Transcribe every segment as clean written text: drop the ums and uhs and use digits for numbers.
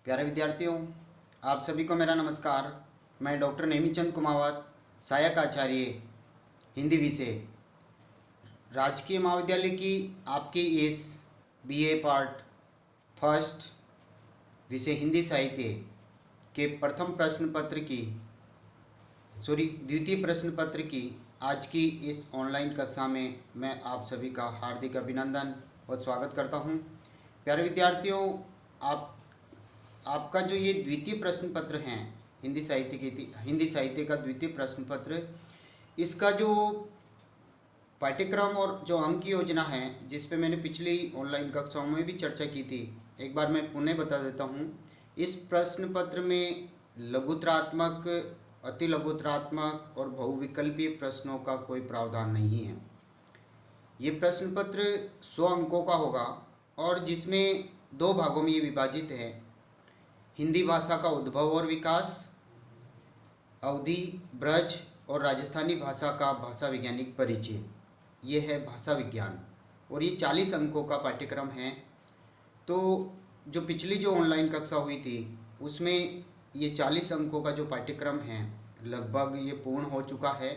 प्यारे विद्यार्थियों, आप सभी को मेरा नमस्कार। मैं डॉक्टर नेमीचंद कुमावत, सहायक आचार्य हिंदी विषय, राजकीय महाविद्यालय की आपकी इस बीए पार्ट फर्स्ट विषय हिंदी साहित्य के द्वितीय प्रश्न पत्र की आज की इस ऑनलाइन कक्षा में मैं आप सभी का हार्दिक अभिनंदन और स्वागत करता हूं। प्यारे विद्यार्थियों, आपका जो ये द्वितीय प्रश्न पत्र है हिंदी साहित्य का द्वितीय प्रश्न पत्र, इसका जो पाठ्यक्रम और जो अंक की योजना है जिस पे मैंने पिछली ऑनलाइन कक्षाओं में भी चर्चा की थी, एक बार मैं पुनः बता देता हूँ। इस प्रश्न पत्र में लघुत्रात्मक, अति लघुत्रात्मक और बहुविकल्पीय प्रश्नों का कोई प्रावधान नहीं है। ये प्रश्न पत्र 100 अंकों का होगा और जिसमें 2 भागों में ये विभाजित है। हिंदी भाषा का उद्भव और विकास, अवधि, ब्रज और राजस्थानी भाषा का भाषा वैज्ञानिक परिचय, ये है भाषा विज्ञान और ये 40 अंकों का पाठ्यक्रम है। तो जो पिछली जो ऑनलाइन कक्षा हुई थी उसमें ये 40 अंकों का जो पाठ्यक्रम है लगभग ये पूर्ण हो चुका है।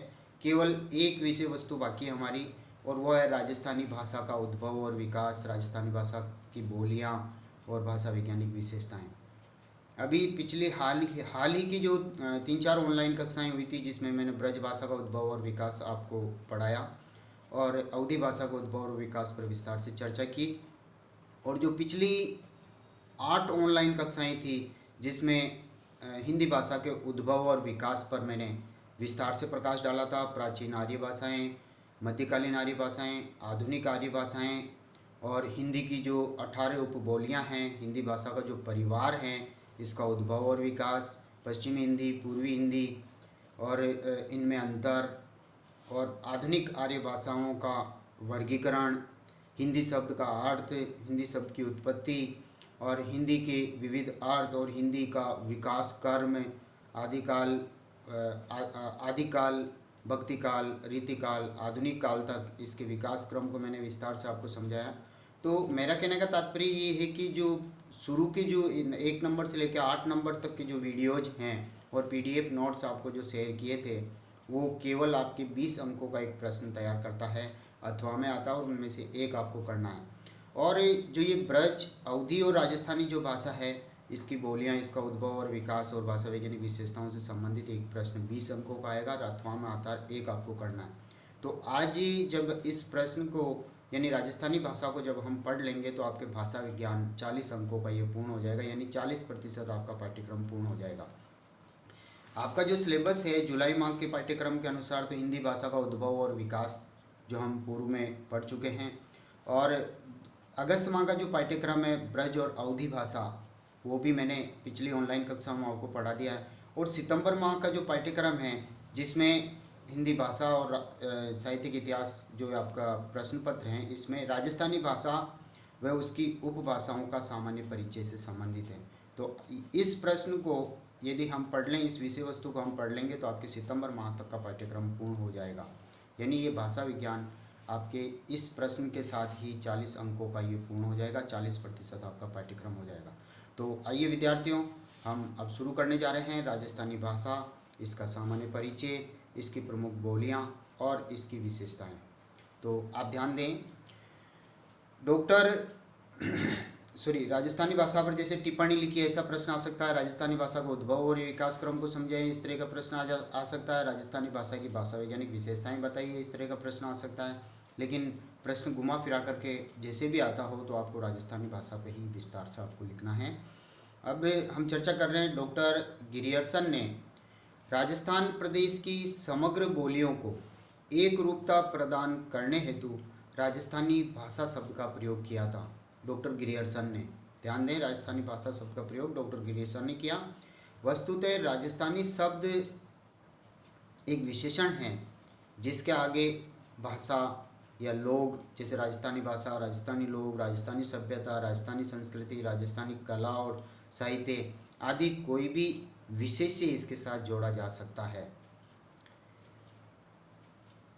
केवल एक विषय वस्तु बाकी है हमारी, और वह है राजस्थानी भाषा का उद्भव और विकास, राजस्थानी भाषा की बोलियां और भाषा वैज्ञानिक विशेषताएं। अभी पिछले हाल ही की जो 3-4 ऑनलाइन कक्षाएं हुई थी जिसमें मैंने ब्रज भाषा का उद्भव और विकास आपको पढ़ाया और अवधी भाषा का उद्भव और विकास पर विस्तार से चर्चा की। और जो पिछली 8 ऑनलाइन कक्षाएं थी जिसमें हिंदी भाषा के उद्भव और विकास पर मैंने विस्तार से प्रकाश डाला था। प्राचीन आर्य भाषाएँ, मध्यकालीन आर्य भाषाएँ, आधुनिक आर्य भाषाएँ और हिंदी की जो 18 उपबोलियाँ हैं, हिंदी भाषा का जो परिवार है, इसका उद्भव और विकास, पश्चिमी हिंदी, पूर्वी हिंदी और इनमें अंतर, और आधुनिक आर्य भाषाओं का वर्गीकरण, हिंदी शब्द का अर्थ, हिंदी शब्द की उत्पत्ति और हिंदी के विविध अर्थ और हिंदी का विकास क्रम, आदिकाल, भक्तिकाल, रीतिकाल, आधुनिक काल तक इसके विकास क्रम को मैंने विस्तार से आपको समझाया। तो मेरा कहने का तात्पर्य ये है कि जो शुरू के जो 1 नंबर से लेकर 8 नंबर तक के जो वीडियोज हैं और पीडीएफ नोट्स आपको जो शेयर किए थे वो केवल आपके 20 अंकों का एक प्रश्न तैयार करता है, अथवा में आता है और उनमें से एक आपको करना है। और जो ये ब्रज, अवधी और राजस्थानी जो भाषा है, इसकी बोलियां, इसका उद्भव और विकास और भाषा वैज्ञानिक विशेषताओं से संबंधित एक प्रश्न 20 अंकों का आएगा, अथवा में आता है एक आपको करना है। तो आज जब इस प्रश्न को यानी राजस्थानी भाषा को जब हम पढ़ लेंगे तो आपके भाषा विज्ञान 40 अंकों का ये पूर्ण हो जाएगा, यानी 40% आपका पाठ्यक्रम पूर्ण हो जाएगा। आपका जो सिलेबस है जुलाई माह के पाठ्यक्रम के अनुसार तो हिंदी भाषा का उद्भव और विकास जो हम पूर्व में पढ़ चुके हैं, और अगस्त माह का जो पाठ्यक्रम है ब्रज और अवधी भाषा वो भी मैंने पिछली ऑनलाइन कक्षा में आपको पढ़ा दिया है। और सितंबर माह का जो पाठ्यक्रम है जिसमें हिंदी भाषा और साहित्यिक इतिहास जो आपका प्रश्न पत्र हैं, इसमें राजस्थानी भाषा व उसकी उपभाषाओं का सामान्य परिचय से संबंधित है। तो इस प्रश्न को यदि हम पढ़ लें, इस विषय वस्तु को हम पढ़ लेंगे तो आपके सितंबर माह तक का पाठ्यक्रम पूर्ण हो जाएगा। यानी ये भाषा विज्ञान आपके इस प्रश्न के साथ ही 40 अंकों का ये पूर्ण हो जाएगा, 40% आपका पाठ्यक्रम हो जाएगा। तो आइए विद्यार्थियों, हम अब शुरू करने जा रहे हैं राजस्थानी भाषा, इसका सामान्य परिचय, इसकी प्रमुख बोलियां और इसकी विशेषताएं। तो आप ध्यान दें, राजस्थानी भाषा पर जैसे टिप्पणी लिखी, ऐसा प्रश्न आ सकता है। राजस्थानी भाषा का उद्भव और विकास क्रम को समझाइए, इस तरह का प्रश्न आ सकता है। राजस्थानी भाषा की भाषा वैज्ञानिक विशेषताएं बताइए, इस तरह का प्रश्न आ सकता है। लेकिन प्रश्न घुमा फिरा करके जैसे भी आता हो तो आपको राजस्थानी भाषा पे ही विस्तार से आपको लिखना है। अब हम चर्चा कर रहे हैं, डॉक्टर गिरियर्सन ने राजस्थान प्रदेश की समग्र बोलियों को एक रूपता प्रदान करने हेतु राजस्थानी भाषा शब्द का प्रयोग किया था। डॉक्टर गिरियर्सन ने, ध्यान दें, राजस्थानी भाषा शब्द का प्रयोग डॉक्टर गिरियर्सन ने किया। वस्तुतः राजस्थानी शब्द एक विशेषण है जिसके आगे भाषा या लोग, जैसे राजस्थानी भाषा, राजस्थानी लोग, राजस्थानी सभ्यता, राजस्थानी संस्कृति, राजस्थानी कला और साहित्य आदि कोई भी विशेष्य इसके साथ जोड़ा जा सकता है।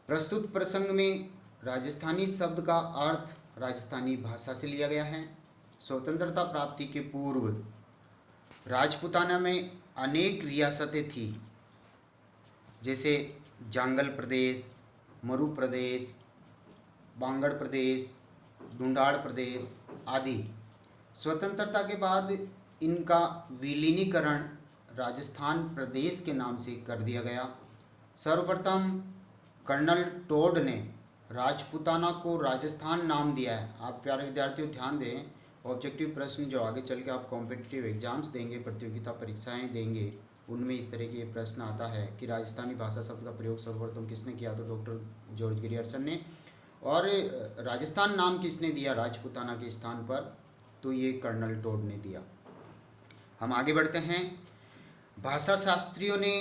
प्रस्तुत प्रसंग में राजस्थानी शब्द का अर्थ राजस्थानी भाषा से लिया गया है। स्वतंत्रता प्राप्ति के पूर्व राजपूताना में अनेक रियासतें थी, जैसे जांगल प्रदेश, मरु प्रदेश, बांगड़ प्रदेश, ढूंढाड़ प्रदेश आदि। स्वतंत्रता के बाद इनका विलीनीकरण राजस्थान प्रदेश के नाम से कर दिया गया। सर्वप्रथम कर्नल टोड ने राजपूताना को राजस्थान नाम दिया है। आप प्यारे विद्यार्थियों ध्यान दें, ऑब्जेक्टिव प्रश्न जो आगे चल के आप कॉम्पिटिटिव एग्जाम्स देंगे, प्रतियोगिता परीक्षाएं देंगे, उनमें इस तरह के प्रश्न आता है कि राजस्थानी भाषा शब्द का प्रयोग सर्वप्रथम किसने किया, तो डॉक्टर जॉर्ज ग्रियर्सन ने। और राजस्थान नाम किसने दिया राजपूताना के स्थान पर, तो ये कर्नल टोड ने दिया। हम आगे बढ़ते हैं। भाषा शास्त्रियों ने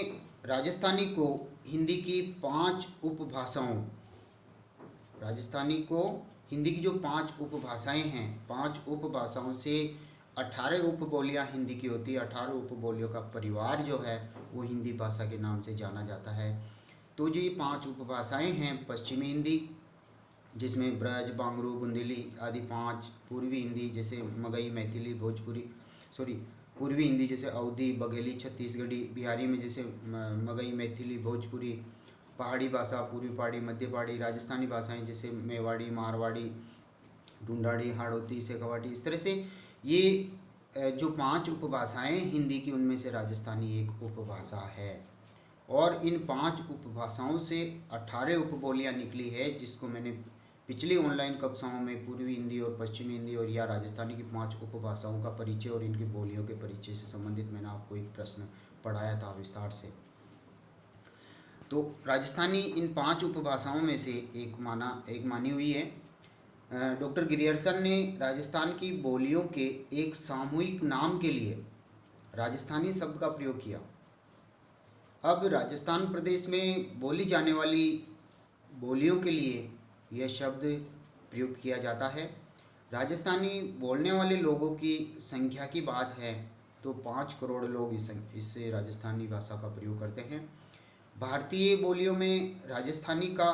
राजस्थानी को हिंदी की 5 उपभाषाओं, राजस्थानी को हिंदी की जो 5 उपभाषाएं हैं, 5 उपभाषाओं से 18 उपबोलियां हिंदी की होती है। 18 उपबोलियों का परिवार जो है वो हिंदी भाषा के नाम से जाना जाता है। तो जो ये 5 उपभाषाएं हैं, पश्चिमी हिंदी जिसमें ब्रज, बांगरू, बुंदेली आदि 5, पूर्वी हिंदी जैसे मगही, मैथिली, भोजपुरी, पूर्वी हिंदी जैसे अवधी, बघेली, छत्तीसगढ़ी, बिहारी में जैसे मगही, मैथिली, भोजपुरी, पहाड़ी भाषा पूर्वी पहाड़ी, मध्य पहाड़ी, राजस्थानी भाषाएं जैसे मेवाड़ी, मारवाड़ी, ढूंढाड़ी, हाड़ौती, शेखावाटी। इस तरह से ये जो 5 उपभाषाएं हिंदी की, उनमें से राजस्थानी एक उपभाषा है। और इन 5 उपभाषाओं से 18 उपबोलियां निकली है, जिसको मैंने पिछली ऑनलाइन कक्षाओं में पूर्वी हिंदी और पश्चिमी हिंदी और या राजस्थानी की 5 उपभाषाओं का परिचय और इनकी बोलियों के परिचय से संबंधित मैंने आपको एक प्रश्न पढ़ाया था विस्तार से। तो राजस्थानी इन 5 उपभाषाओं में से एक मानी हुई है। डॉक्टर ग्रियर्सन ने राजस्थान की बोलियों के एक सामूहिक नाम के लिए राजस्थानी शब्द का प्रयोग किया। अब राजस्थान प्रदेश में बोली जाने वाली बोलियों के लिए यह शब्द प्रयुक्त किया जाता है। राजस्थानी बोलने वाले लोगों की संख्या की बात है तो 5 करोड़ लोग इस राजस्थानी भाषा का प्रयोग करते हैं। भारतीय बोलियों में राजस्थानी का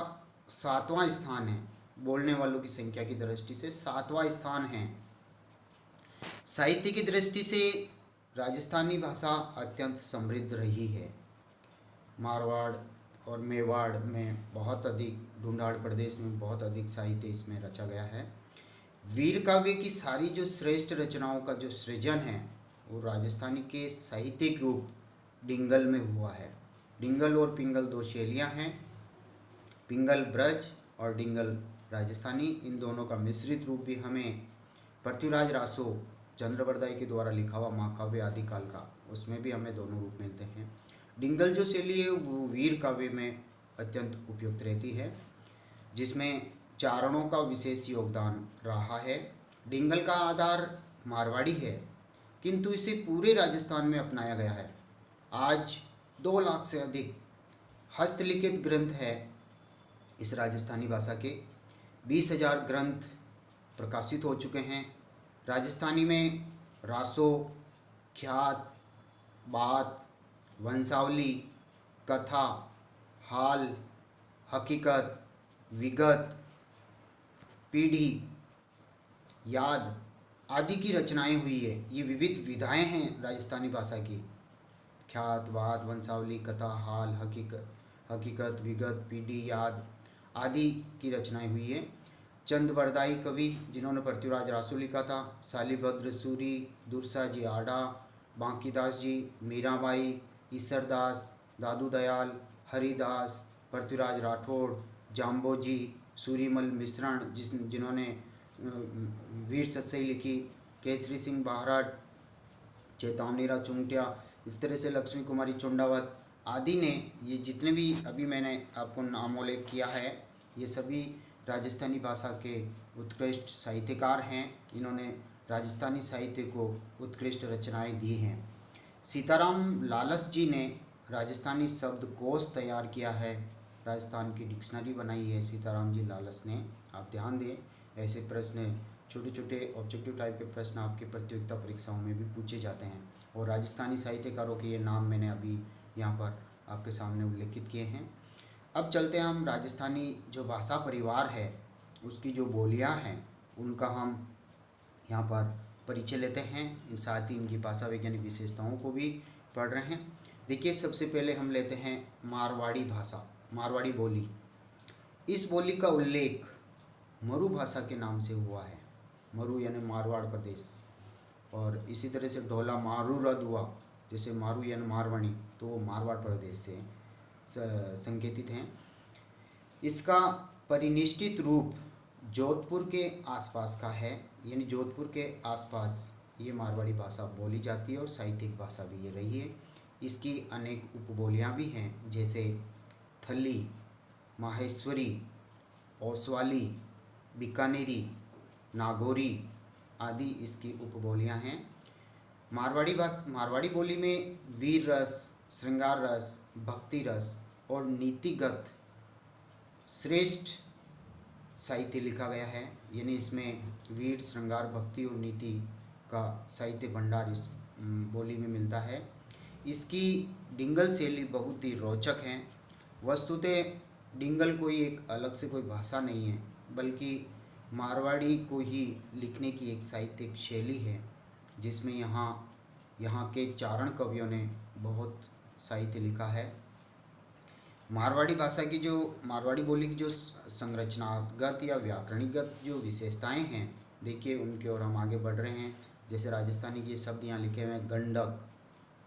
7वां स्थान है, बोलने वालों की संख्या की दृष्टि से 7वां स्थान है। साहित्य की दृष्टि से राजस्थानी भाषा अत्यंत समृद्ध रही है। मारवाड़ और मेवाड़ में बहुत अधिक, ढूंढाड़ प्रदेश में बहुत अधिक साहित्य इसमें रचा गया है। वीर काव्य की सारी जो श्रेष्ठ रचनाओं का जो सृजन है वो राजस्थानी के साहित्यिक रूप डिंगल में हुआ है। डिंगल और पिंगल 2 शैलियाँ हैं, पिंगल ब्रज और डिंगल राजस्थानी। इन दोनों का मिश्रित रूप भी हमें पृथ्वीराज रासो चंद्रबरदाई के द्वारा लिखा हुआ महाकाव्य आदिकाल का, उसमें भी हमें दोनों रूप मिलते हैं। डिंगल जो शैली है वो वीर काव्य में अत्यंत उपयुक्त रहती है, जिसमें चारणों का विशेष योगदान रहा है। डिंगल का आधार मारवाड़ी है, किंतु इसे पूरे राजस्थान में अपनाया गया है। आज 2 लाख से अधिक हस्तलिखित ग्रंथ है इस राजस्थानी भाषा के। 20,000 ग्रंथ प्रकाशित हो चुके हैं। राजस्थानी में रासो, ख्यात, बात, वंशावली, कथा, हाल, हकीकत, विगत, पीढ़ी, याद आदि की रचनाएं हुई है। ये विविध विधाएं हैं राजस्थानी भाषा की। ख्यात, बात, वंशावली, कथा, हाल, हकीकत, विगत, पीढ़ी, याद आदि की रचनाएं हुई है। चंद बरदाई कवि जिन्होंने पृथ्वीराज रासो लिखा था, शालीभद्र सूरी, दुर्सा जी आडा, बांकीदास जी, मीराबाई, ईसरदास, दादू दयाल, हरिदास, पृथ्वीराज राठौड़, जाम्बोजी, सूरीमल मिश्रण जिन्होंने वीर सत्सई लिखी, केसरी सिंह बाहराट, चेतावनीराज चुंगटिया, इस तरह से लक्ष्मी कुमारी चुंडावत आदि ने, ये जितने भी अभी मैंने आपको नामोल्लेख किया है, ये सभी राजस्थानी भाषा के उत्कृष्ट साहित्यकार हैं। इन्होंने राजस्थानी साहित्य को उत्कृष्ट रचनाएं दी हैं। सीताराम लालस जी ने राजस्थानी शब्दकोश तैयार किया है, राजस्थान की डिक्शनरी बनाई है सीताराम जी लालस ने। आप ध्यान दें, ऐसे प्रश्न छोटे छोटे ऑब्जेक्टिव टाइप के प्रश्न आपके प्रतियोगिता परीक्षाओं में भी पूछे जाते हैं। और राजस्थानी साहित्यकारों के ये नाम मैंने अभी यहाँ पर आपके सामने उल्लेखित किए हैं। अब चलते हैं हम राजस्थानी जो भाषा परिवार है उसकी जो बोलियाँ हैं उनका हम यहाँ पर परिचय लेते हैं, साथ ही इनकी भाषा वैज्ञानिक विशेषताओं को भी पढ़ रहे हैं। देखिए, सबसे पहले हम लेते हैं मारवाड़ी भाषा, मारवाड़ी बोली। इस बोली का उल्लेख मरु भाषा के नाम से हुआ है। मरु यानी मारवाड़ प्रदेश, और इसी तरह से ढोला मारू रद हुआ, जैसे मारू यानी मारवाड़ी, तो वो मारवाड़ प्रदेश से संकेतित हैं। इसका परिनिष्ठित रूप जोधपुर के आसपास का है, यानी जोधपुर के आसपास ये मारवाड़ी भाषा बोली जाती है और साहित्यिक भाषा भी ये रही है। इसकी अनेक उपबोलियाँ भी हैं, जैसे थली, माहेश्वरी, ओसवाली, बीकानेरी, नागौरी आदि इसकी उपबोलियाँ हैं। मारवाड़ी बोली में वीर रस, श्रृंगार रस, भक्ति रस और नीतिगत श्रेष्ठ साहित्य लिखा गया है, यानी इसमें वीर, श्रृंगार, भक्ति और नीति का साहित्य भंडार इस बोली में मिलता है। इसकी डिंगल शैली बहुत ही रोचक है। वस्तुतः डिंगल कोई एक अलग से कोई भाषा नहीं है, बल्कि मारवाड़ी को ही लिखने की एक साहित्यिक शैली है, जिसमें यहाँ के चारण कवियों ने बहुत साहित्य लिखा है। मारवाड़ी बोली की जो संरचनागत या व्याकरणिकगत जो विशेषताएं हैं, देखिए उनकी ओर हम आगे बढ़ रहे हैं। जैसे राजस्थानी के शब्द यहाँ लिखे हुए हैं, गंडक,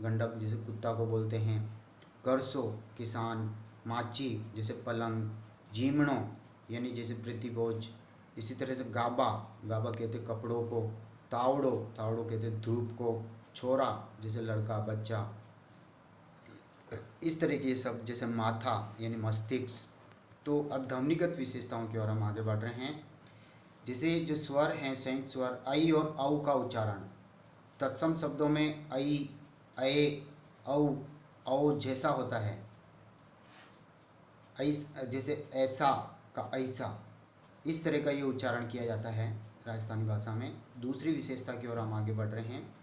गंडक जैसे कुत्ता को बोलते हैं, करसो किसान, माची जैसे पलंग, जीमणो यानी जैसे प्रतिभोज, इसी तरह से गाबा, गाबा कहते कपड़ों को, तावड़ो, तावड़ो कहते धूप को, छोरा जैसे लड़का बच्चा, इस तरह के शब्द जैसे माथा यानी मस्तिष्क। तो अब ध्वनिगत विशेषताओं की ओर हम आगे बढ़ रहे हैं। जैसे जो स्वर हैं, संयुक्त स्वर ऐ और औ का उच्चारण तत्सम शब्दों में ऐ, ए, औ जैसा होता है, जैसे ऐसा का ऐसा, इस तरह का ये उच्चारण किया जाता है राजस्थानी भाषा में। दूसरी विशेषता की ओर हम आगे बढ़ रहे हैं।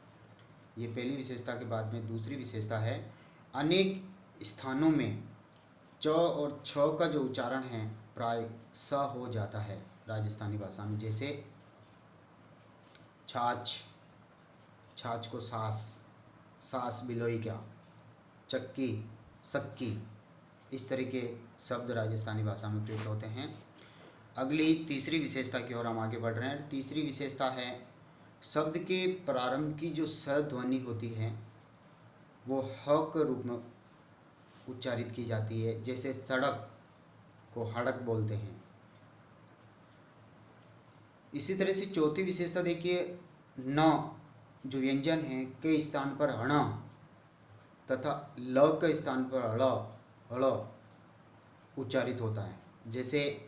ये पहली विशेषता के बाद में दूसरी विशेषता है, अनेक स्थानों में च और छ का जो उच्चारण है प्राय स हो जाता है राजस्थानी भाषा में। जैसे छाछ, छाछ को सास, सास बिलोई क्या, चक्की, सक्की, इस तरह के शब्द राजस्थानी भाषा में प्रयुक्त होते हैं। अगली तीसरी विशेषता की ओर हम आगे बढ़ रहे हैं। तीसरी विशेषता है, शब्द के प्रारंभ की जो स ध्वनि होती है वो ह के रूप में उच्चारित की जाती है। जैसे सड़क को हड़क बोलते हैं। इसी तरह से चौथी विशेषता देखिए, न जो व्यंजन है के स्थान पर हण तथा ल के स्थान पर हड़ उच्चारित होता है। जैसे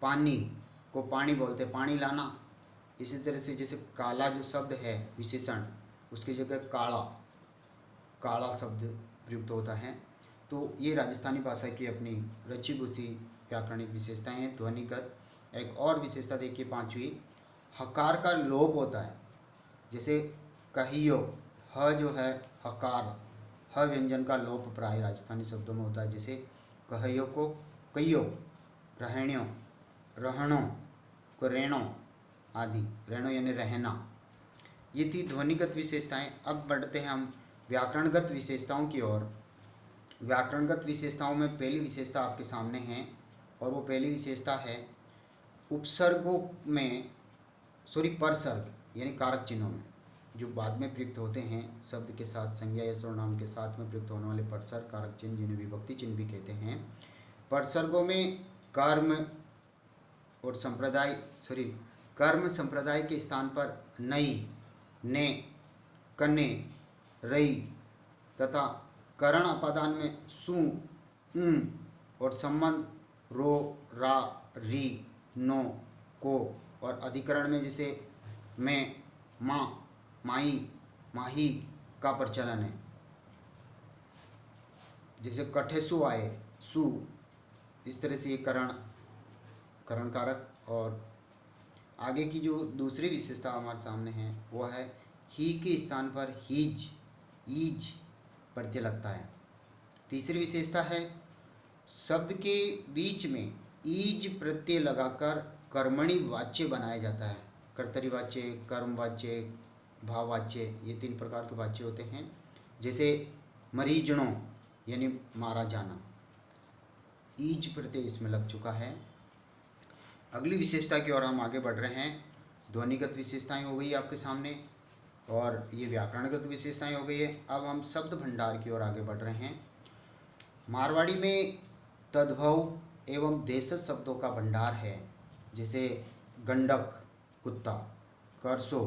पानी को पानी बोलते, पानी लाना। इसी तरह से जैसे काला जो शब्द है विशेषण, उसकी जगह काला, काला शब्द प्रयुक्त होता है। तो ये राजस्थानी भाषा की अपनी रची बसी व्याकरणिक विशेषताएं हैं। ध्वनिगत एक और विशेषता देखिए, पांचवी, हकार का लोप होता है। जैसे कहियो, ह जो है हकार, ह व्यंजन का लोप प्राय राजस्थानी शब्दों में होता है। जैसे कहियो को कहियो, रहण्यो, रहणो को रेणो आदि, रेणो यानी रहना। ये थी ध्वनिगत विशेषताएं। अब बढ़ते हैं हम व्याकरणगत विशेषताओं की ओर। व्याकरणगत विशेषताओं में पहली विशेषता आपके सामने है, और वो पहली विशेषता है उपसर्गों में परसर्ग यानी कारक चिन्हों में जो बाद में प्रयुक्त होते हैं शब्द के साथ, संज्ञा या सर्वनाम के साथ में प्रयुक्त होने वाले परसर्ग कारक चिन्ह, जिन्हें विभक्ति चिन्ह भी कहते हैं। परसर्गों में कर्म संप्रदाय के स्थान पर नई, ने, कने, रई तथा करण अपादान में सु, और संबंध रो, रा, री, नो, को, और अधिकरण में जैसे मैं, माँ, माई, माही का प्रचलन है। जैसे कठेसु आए, सु, इस तरह से ये करण कारक। और आगे की जो दूसरी विशेषता हमारे सामने है वो है ही के स्थान पर हीज, ईज प्रत्यय लगता है। तीसरी विशेषता है शब्द के बीच में ईज प्रत्यय लगाकर कर्मणि वाच्य बनाया जाता है। कर्तरी वाच्य, कर्म वाच्य, भाववाच्य, ये 3 प्रकार के वाच्य होते हैं। जैसे मरीजणों यानी मारा जाना, ईज प्रत्यय इसमें लग चुका है। अगली विशेषता की ओर हम आगे बढ़ रहे हैं। ध्वनिगत विशेषताएं हो गई आपके सामने और ये व्याकरणगत विशेषताएं हो गई है। अब हम शब्द भंडार की ओर आगे बढ़ रहे हैं। मारवाड़ी में तद्भव एवं देशज शब्दों का भंडार है। जैसे गंडक कुत्ता, करसो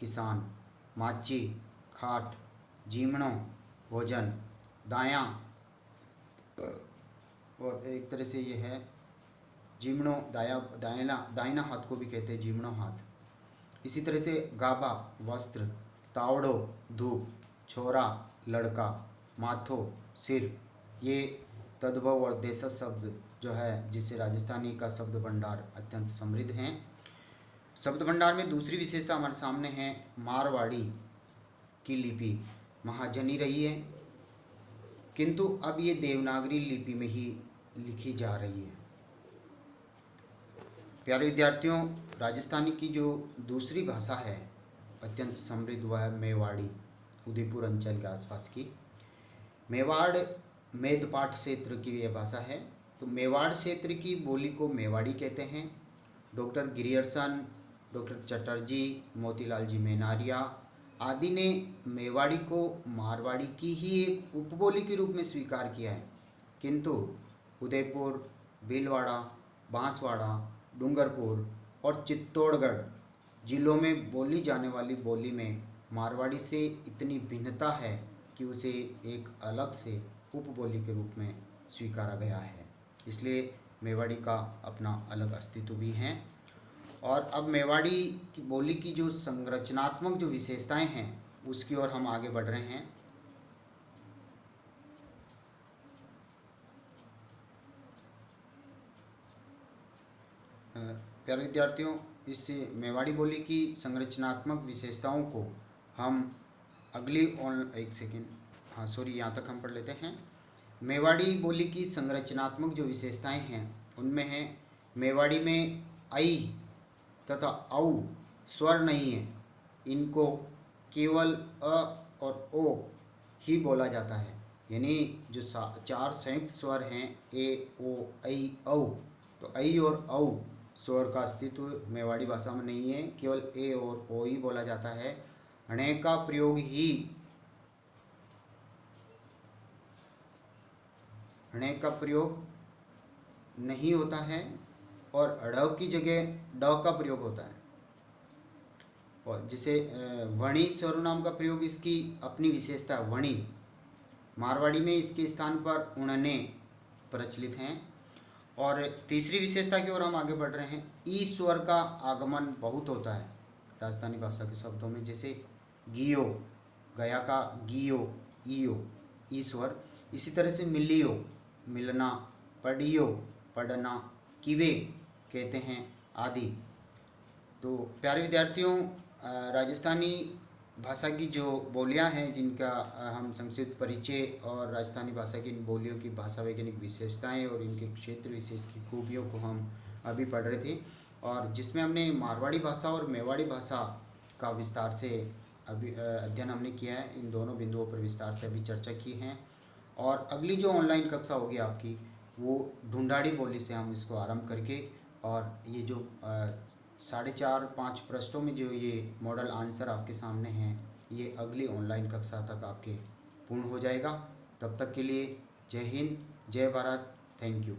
किसान, माची खाट, जीमणो भोजन, दायां और एक तरह से ये है जीमणो दाहिना हाथ को भी कहते हैं जीमणो हाथ। इसी तरह से गाबा वस्त्र, तावड़ो धूप, छोरा लड़का, माथो सिर, ये तद्भव और देशज शब्द जो है जिससे राजस्थानी का शब्द भंडार अत्यंत समृद्ध हैं। शब्द भंडार में दूसरी विशेषता हमारे सामने है, मारवाड़ी की लिपि महाजनी रही है, किंतु अब ये देवनागरी लिपि में ही लिखी जा रही है। प्यारे विद्यार्थियों, राजस्थानी की जो दूसरी भाषा है अत्यंत समृद्ध, वह है मेवाड़ी, उदयपुर अंचल के आसपास की। मेवाड़ मेदपाट क्षेत्र की यह भाषा है। तो मेवाड़ क्षेत्र की बोली को मेवाड़ी कहते हैं। Doctor Grierson, doctor Chatterjee, Motilal ji Menaria आदि ने मेवाड़ी को मारवाड़ी की ही एक उपबोली के रूप में स्वीकार किया है, किंतु उदयपुर, भीलवाड़ा, बांसवाड़ा, डूंगरपुर और चित्तौड़गढ़ जिलों में बोली जाने वाली बोली में मारवाड़ी से इतनी भिन्नता है कि उसे एक अलग से उपबोली के रूप में स्वीकारा गया है। इसलिए मेवाड़ी का अपना अलग अस्तित्व भी है। और अब मेवाड़ी की बोली की जो संरचनात्मक जो विशेषताएं हैं उसकी ओर हम आगे बढ़ रहे हैं। प्यारे विद्यार्थियों, इस मेवाड़ी बोली की संरचनात्मक विशेषताओं को हम यहाँ तक हम पढ़ लेते हैं। मेवाड़ी बोली की संरचनात्मक जो विशेषताएं हैं उनमें है, मेवाड़ी में आई तथा औ स्वर नहीं है, इनको केवल अ और ओ ही बोला जाता है। यानी जो 4 संयुक्त स्वर हैं ए, ओ, ऐ, औ, तो ऐ और औ स्वर का अस्तित्व मेवाड़ी भाषा में नहीं है, केवल ए और ओ ही बोला जाता है। ण का प्रयोग ही ण का प्रयोग नहीं होता है और ड़ की जगह ड का प्रयोग होता है। और जिसे वणी सर्वनाम का प्रयोग, इसकी अपनी विशेषता वणी, मारवाड़ी में इसके स्थान पर उणने प्रचलित हैं। और तीसरी विशेषता की ओर हम आगे बढ़ रहे हैं। ई स्वर का आगमन बहुत होता है राजस्थानी भाषा के शब्दों में। जैसे गियो, गया का गियो, ईयो, ई स्वर। इसी तरह से मिलियो, मिलना, पढ़ियो, पढ़ना, किवे कहते हैं आदि। तो प्यारे विद्यार्थियों, राजस्थानी भाषा की जो बोलियां हैं जिनका हम संक्षिप्त परिचय और राजस्थानी भाषा की इन बोलियों की भाषा वैज्ञानिक विशेषताएं और इनके क्षेत्र विशेष की खूबियों को हम अभी पढ़ रहे थे, और जिसमें हमने मारवाड़ी भाषा और मेवाड़ी भाषा का विस्तार से अभी अध्ययन हमने किया है। इन दोनों बिंदुओं पर विस्तार से अभी चर्चा की है। और अगली जो ऑनलाइन कक्षा होगी आपकी, वो ढूंढाड़ी बोली से हम इसको आरंभ करके, और ये जो 4.5-5 पृष्ठों में जो ये मॉडल आंसर आपके सामने हैं, ये अगली ऑनलाइन कक्षा तक आपके पूर्ण हो जाएगा। तब तक के लिए जय हिंद, जय भारत, थैंक यू।